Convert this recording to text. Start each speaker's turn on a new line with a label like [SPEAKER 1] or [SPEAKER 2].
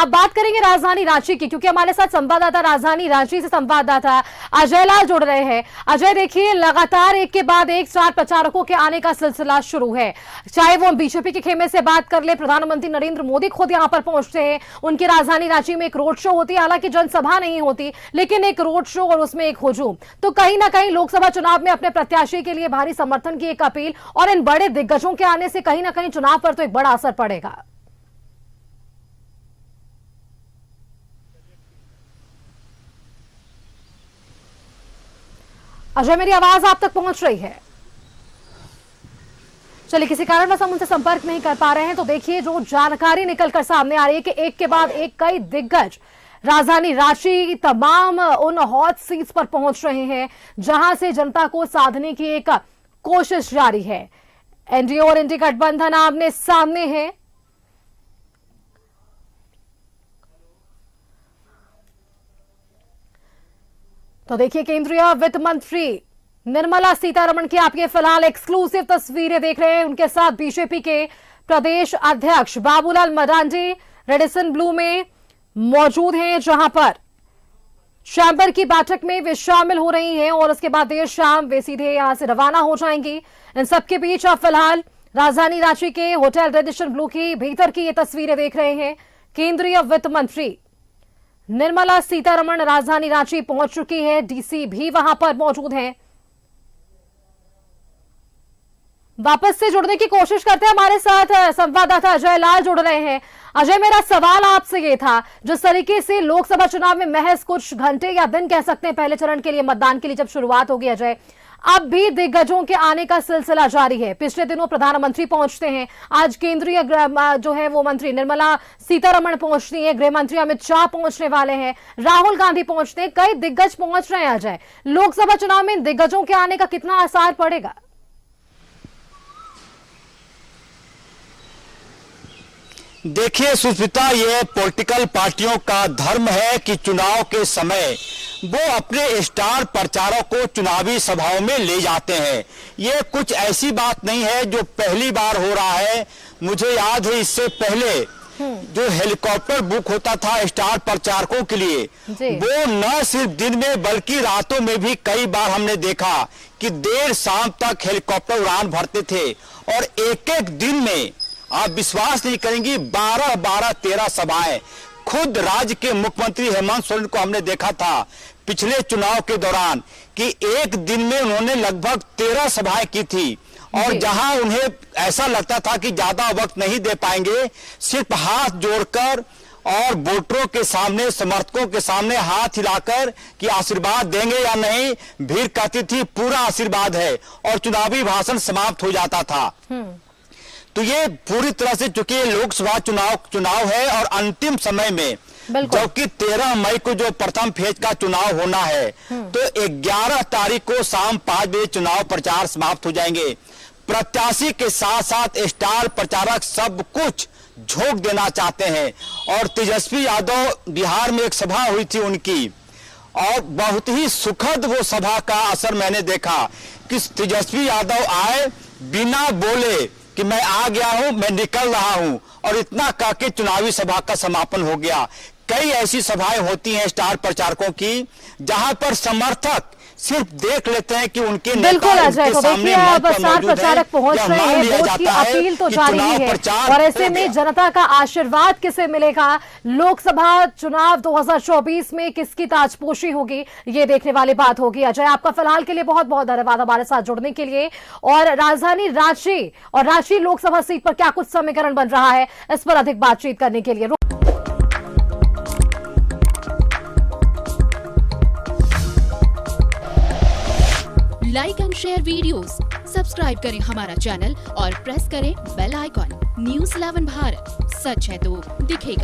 [SPEAKER 1] अब बात करेंगे राजधानी रांची की, क्योंकि हमारे साथ संवाददाता राजधानी रांची से संवाददाता अजय लाल जुड़ रहे हैं। अजय, देखिए लगातार एक के बाद एक स्टार प्रचारकों के आने का सिलसिला शुरू है। चाहे वो बीजेपी के खेमे से बात कर ले, प्रधानमंत्री नरेंद्र मोदी खुद यहां पर पहुंचते हैं। उनकी राजधानी रांची में एक रोड शो होती है, हालांकि जनसभा नहीं होती, लेकिन एक रोड शो और उसमें एक हुजूम। तो कहीं ना कहीं लोकसभा चुनाव में अपने प्रत्याशी के लिए भारी समर्थन की एक अपील और इन बड़े दिग्गजों के आने से कहीं ना कहीं चुनाव पर तो एक बड़ा असर पड़ेगा। अजय, मेरी आवाज आप तक पहुंच रही है? चलिए, किसी कारणवश हम उनसे संपर्क नहीं कर पा रहे हैं। तो देखिए, जो जानकारी निकलकर सामने आ रही है कि एक के बाद एक कई दिग्गज राजधानी रांची तमाम उन हॉट सीट्स पर पहुंच रहे हैं जहां से जनता को साधने की एक कोशिश जारी है। एनडीए और इंडी गठबंधन आमने सामने है। तो देखिए, केंद्रीय वित्त मंत्री निर्मला सीतारमण की आप ये फिलहाल एक्सक्लूसिव तस्वीरें देख रहे हैं। उनके साथ बीजेपी के प्रदेश अध्यक्ष बाबूलाल मरांडी रेडिसन ब्लू में मौजूद हैं, जहां पर चैंबर की बैठक में वे शामिल हो रही हैं और उसके बाद देर शाम वे सीधे यहां से रवाना हो जाएंगी। इन सबके बीच आप फिलहाल राजधानी रांची के होटल रेडिसन ब्लू की भीतर की ये तस्वीरें देख रहे हैं। केंद्रीय वित्त मंत्री निर्मला सीतारमण राजधानी रांची पहुंच चुकी है, डीसी भी वहां पर मौजूद हैं। वापस से जुड़ने की कोशिश करते हैं, हमारे साथ संवाददाता अजय लाल जुड़ रहे हैं। अजय, मेरा सवाल आपसे ये था, जिस तरीके से लोकसभा चुनाव में महज कुछ घंटे या दिन कह सकते हैं पहले चरण के लिए मतदान के लिए जब शुरुआत होगी, अजय अब भी दिग्गजों के आने का सिलसिला जारी है। पिछले दिनों प्रधानमंत्री पहुंचते हैं, आज केंद्रीय जो है वो मंत्री निर्मला सीतारमण पहुंचती है, गृह मंत्री अमित शाह पहुंचने वाले हैं, राहुल गांधी पहुंचते हैं, कई दिग्गज पहुंच रहे हैं। अजय, लोकसभा चुनाव में दिग्गजों के आने का कितना असर पड़ेगा?
[SPEAKER 2] देखिए सुष्मिता, ये पॉलिटिकल पार्टियों का धर्म है कि चुनाव के समय वो अपने स्टार प्रचारक को चुनावी सभाओं में ले जाते हैं। ये कुछ ऐसी बात नहीं है जो पहली बार हो रहा है। मुझे याद है इससे पहले जो हेलीकॉप्टर बुक होता था स्टार प्रचारकों के लिए, वो न सिर्फ दिन में बल्कि रातों में भी कई बार हमने देखा कि देर शाम तक हेलीकॉप्टर उड़ान भरते थे और एक एक दिन में आप विश्वास नहीं करेंगी 12-13 सभाएं। खुद राज्य के मुख्यमंत्री हेमंत सोरेन को हमने देखा था पिछले चुनाव के दौरान कि एक दिन में उन्होंने लगभग 13 सभाएं की थी और जहां उन्हें ऐसा लगता था कि ज्यादा वक्त नहीं दे पाएंगे, सिर्फ हाथ जोड़कर और वोटरों के सामने, समर्थकों के सामने हाथ हिलाकर कि आशीर्वाद देंगे या नहीं, भीड़ कहती थी पूरा आशीर्वाद है और चुनावी भाषण समाप्त हो जाता था। तो ये पूरी तरह से, चूंकि लोकसभा चुनाव है और अंतिम समय में, जबकि 13 मई को जो प्रथम फेज का चुनाव होना है, तो 11 तारीख को शाम 5 बजे चुनाव प्रचार समाप्त हो जाएंगे। प्रत्याशी के साथ साथ स्टार प्रचारक सब कुछ झोंक देना चाहते हैं और तेजस्वी यादव, बिहार में एक सभा हुई थी उनकी और बहुत ही सुखद वो सभा का असर मैंने देखा कि तेजस्वी यादव आए बिना बोले कि मैं आ गया हूं, मैं निकल रहा हूं, और इतना कह के चुनावी सभा का समापन हो गया। कई ऐसी सभाएं होती हैं स्टार प्रचारकों की जहां पर समर्थक सिर्फ देख लेते हैं कि उनके
[SPEAKER 1] बिल्कुल अजय, तो देखिए अब स्टार प्रचारक पहुंच रहे हैं, वोट की अपील तो जारी ही है और ऐसे में जनता का आशीर्वाद किसे मिलेगा, लोकसभा चुनाव 2024 में किसकी ताजपोशी होगी, ये देखने वाली बात होगी। अजय, आपका फिलहाल के लिए बहुत बहुत धन्यवाद हमारे साथ जुड़ने के लिए। और राजधानी रांची और रांची लोकसभा सीट पर क्या कुछ समीकरण बन रहा है, इस पर अधिक बातचीत करने के लिए
[SPEAKER 3] like and share videos, subscribe करें हमारा चैनल और प्रेस करें बेल आइकॉन। न्यूज़ 11 भारत, सच है तो दिखेगा।